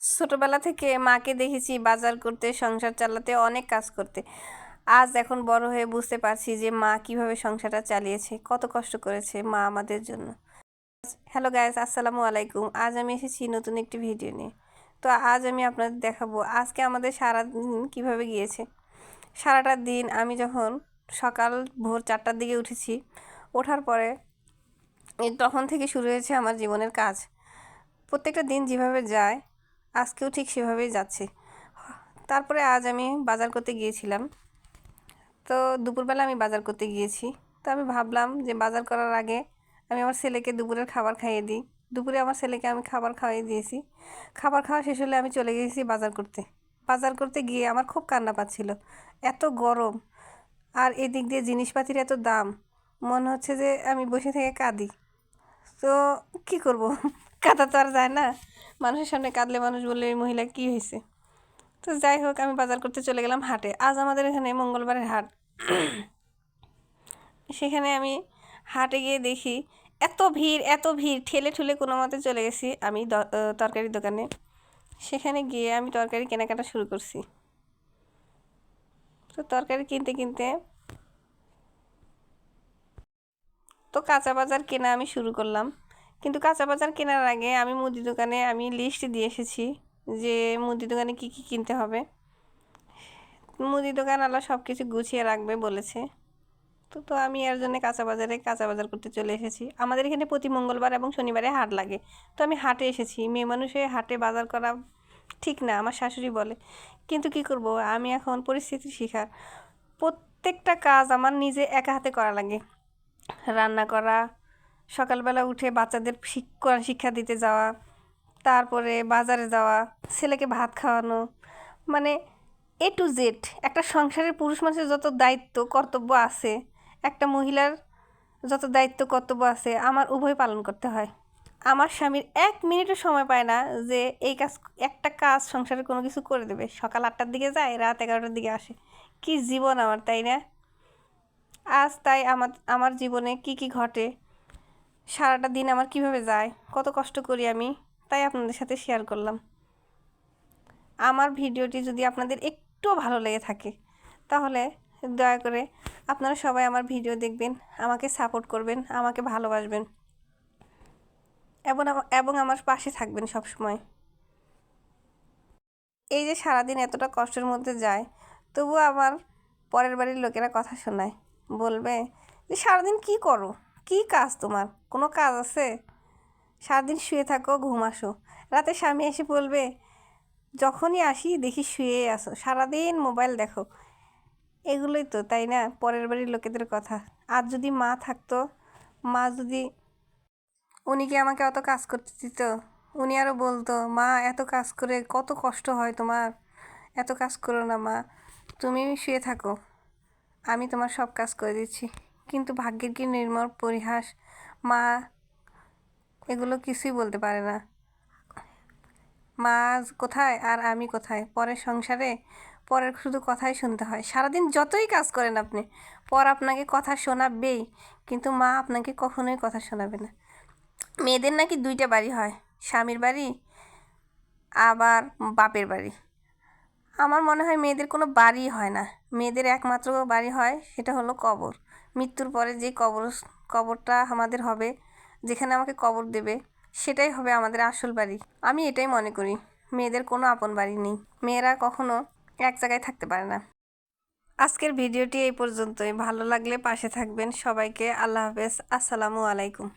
ছোটবেলা থেকে মাকে দেখেছি বাজার করতে, সংসার চালাতে, অনেক কাজ করতে। আজ এখন বড় হয়ে বুঝতে পারছি যে মা কিভাবে সংসারটা চালিয়েছে, কত কষ্ট করেছে মা আমাদের জন্য। হ্যালো গাইস, আসসালামু আলাইকুম। আজ আমি এসেছি নতুন একটি ভিডিও নিয়ে। তো আজ আমি আপনাদের দেখাবো আজকে আমাদের সারা দিন কীভাবে গিয়েছে। সারাটা দিন আমি যখন সকাল ভোর 4টার দিকে উঠেছি, ওঠার পরে তখন থেকে শুরু হয়েছে আমার জীবনের কাজ। প্রত্যেকটা দিন যেভাবে যায় আজকেও ঠিক সেভাবেই যাচ্ছে। তারপরে আজ আমি বাজার করতে গিয়েছিলাম। তো দুপুরবেলা আমি বাজার করতে গিয়েছি। তো আমি ভাবলাম যে বাজার করার আগে আমি আমার ছেলেকে দুপুরের খাবার খাইয়ে দিই। দুপুরে আমার ছেলেকে আমি খাবার খাইয়ে দিয়েছি। খাবার খাওয়া শেষ হলে আমি চলে গিয়েছি বাজার করতে। বাজার করতে গিয়ে আমার খুব কান্না পাচ্ছিল, এত গরম আর এদিক দিয়ে জিনিসপাতির এত দাম, মনে হচ্ছে যে আমি বসে থেকে কাঁদি। তো কি করব, কাঁদা তো আর যায় না। মানুষের সামনে কাঁদলে মানুষ বললে এই মহিলা কী হয়েছে। তো যাই হোক, আমি বাজার করতে চলে গেলাম হাটে। আজ আমাদের এখানে মঙ্গলবারের হাট। সেখানে আমি হাটে গিয়ে দেখি এত ভিড়, এত ভিড়, ঠেলে ঠুলে কোনো মতে চলে গেছি আমি তরকারির দোকানে। সেখানে গিয়ে আমি তরকারি কেনাকাটা শুরু করছি। তো তরকারি কিনতে কিনতে তো কাঁচা বাজার কেনা আমি শুরু করলাম। কিন্তু কাঁচা বাজার কেনার আগে আমি মুদি দোকানে লিস্ট দিয়ে এসেছি যে মুদি দোকানে কী কী কিনতে হবে। মুদি দোকানওয়ালা সব কিছু গুছিয়ে রাখবে বলেছে। তো আমি এর জন্য কাঁচা বাজার করতে চলে এসেছি। আমাদের এখানে প্রতি মঙ্গলবার এবং শনিবারে হাট লাগে। তো আমি হাটে এসেছি। মেয়ে মানুষে হাটে বাজার করা ঠিক না, আমার শাশুড়ি বলে। কিন্তু কি করব, আমি এখন পরিস্থিতির শিকার। প্রত্যেকটা কাজ আমার নিজে একা হাতে করা লাগে। রান্না করা, সকালবেলা উঠে বাচ্চাদের শিক্ষা দিতে যাওয়া, তারপরে বাজারে যাওয়া, ছেলেকে ভাত খাওয়ানো, মানে A to Z। একটা সংসারের পুরুষ মানুষের যত দায়িত্ব কর্তব্য আছে, একটা মহিলার যত দায়িত্ব কর্তব্য আছে, আমার উভয় পালন করতে হয়। আমার স্বামীর 1 মিনিটও সময় পায় না যে এই কাজ, একটা কাজ সংসারের কোনো কিছু করে দেবে। সকাল 8টার দিকে যায়, রাত 11টার দিকে আসে। কি জীবন আমার, তাই না? আজ তাই আমার আমার জীবনে কি কি ঘটে, সারাটা দিন আমার কিভাবে যায়, কত কষ্ট করি আমি, তাই আপনাদের সাথে শেয়ার করলাম। আমার ভিডিওটি যদি আপনাদের একটুও ভালো লেগে থাকে তাহলে দয়া করে আপনারা সবাই আমার ভিডিও দেখবেন, আমাকে সাপোর্ট করবেন, আমাকে ভালোবাসবেন এবং আমার পাশে থাকবেন সব সময়। এই যে সারাদিন এতটা কষ্টের মধ্যে যায়, তবুও আমার পরের বাড়ির লোকেরা কথা শোনায়, বলবে যে সারাদিন কি করো, কি কাজ তোমার, কোনো কাজ আছে? সারাদিন শুয়ে থাকো, ঘুম আসো। রাতে স্বামী এসে বলবে যখনই আসি দেখি শুয়েই আসো, সারাদিন মোবাইল দেখো। এগুলোই তো, তাই না, পরের বাড়ির লোকেদের কথা। আর যদি মা থাকতো, মা যদি, উনি কি আমাকে অত কাজ করতে দিত? উনি আরও বলতো, মা এত কাজ করে কত কষ্ট হয় তোমার, এত কাজ করো না মা, তুমি শুয়ে থাকো, আমি তোমার সব কাজ করে দিচ্ছি। কিন্তু ভাগ্যের কি নির্মম পরিহাস, মা এগুলো কিছুই বলতে পারে না। মা কোথায় আর আমি কোথায়, পরের সংসারে পরের শুধু কথাই শুনতে হয়। সারাদিন যতই কাজ করেন আপনি, পর আপনাকে কথা শোনাবেই, কিন্তু মা আপনাকে কখনোই কথা শোনাবে না। মেয়েদের নাকি 2টা বাড়ি হয়, স্বামীর বাড়ি আবার বাপের বাড়ি। আমার মনে হয় মেয়েদের কোনো বাড়ি হয় না, মেয়েদের একমাত্র বাড়ি হয়, সেটা হলো কবর। মৃত্যুর পরে যে কবরটা আমাদের হবে, যেখানে আমাকে কবর দেবে, সেটাই হবে আমাদের আসল বাড়ি। আমি এটাই মনে করি, মেয়েদের কোনো আপন বাড়ি নেই, মেয়েরা কখনো এক জায়গায় থাকতে পারে না। আজকের ভিডিওটি এই পর্যন্তই। ভালো লাগলে পাশে থাকবেন। সবাইকে আল্লাহ হাফেজ, আসসালামু আলাইকুম।